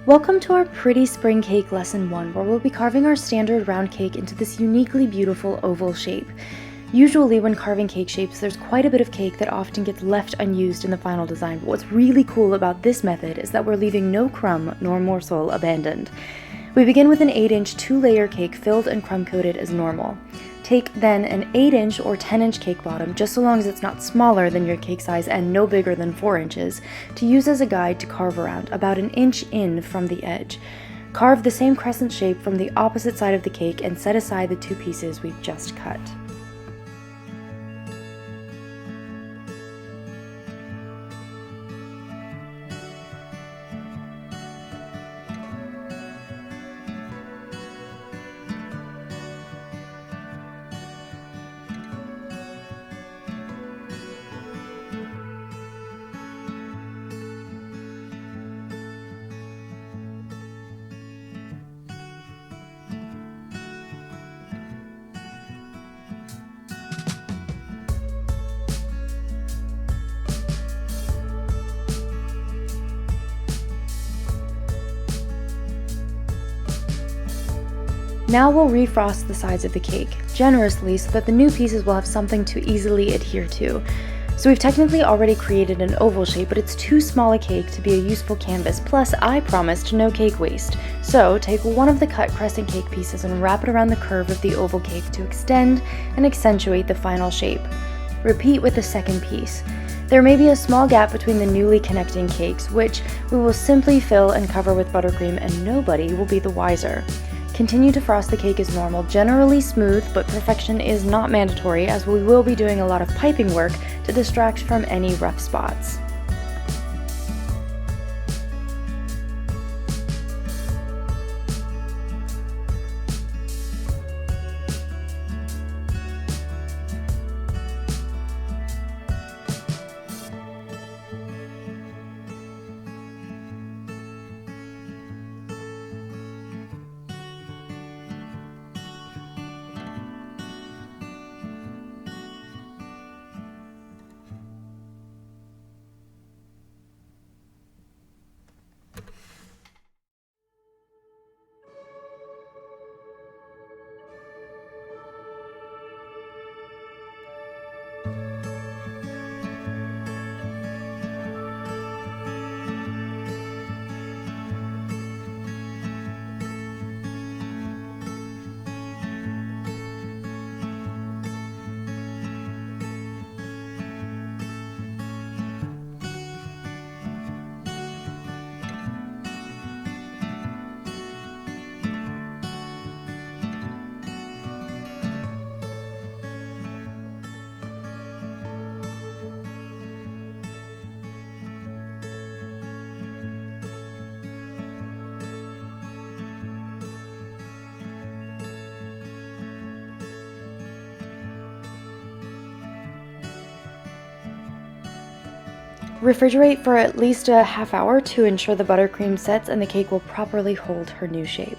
Welcome to our Pretty Spring Cake Lesson 1, where we'll be carving our standard round cake into this uniquely beautiful oval shape. Usually when carving cake shapes, there's quite a bit of cake that often gets left unused in the final design, but what's really cool about this method is that we're leaving no crumb nor morsel abandoned. We begin with an 8-inch 2-layer cake filled and crumb-coated as normal. Take then an 8-inch or 10-inch cake bottom, just so long as it's not smaller than your cake size and no bigger than 4 inches, to use as a guide to carve around, about an inch in from the edge. Carve the same crescent shape from the opposite side of the cake and set aside the 2 pieces we've just cut. Now we'll refrost the sides of the cake, generously so that the new pieces will have something to easily adhere to. So we've technically already created an oval shape, but it's too small a cake to be a useful canvas, plus I promised no cake waste. So take one of the cut crescent cake pieces and wrap it around the curve of the oval cake to extend and accentuate the final shape. Repeat with the second piece. There may be a small gap between the newly connecting cakes, which we will simply fill and cover with buttercream, and nobody will be the wiser. Continue to frost the cake as normal, generally smooth, but perfection is not mandatory, as we will be doing a lot of piping work to distract from any rough spots. Refrigerate for at least a half hour to ensure the buttercream sets and the cake will properly hold her new shape.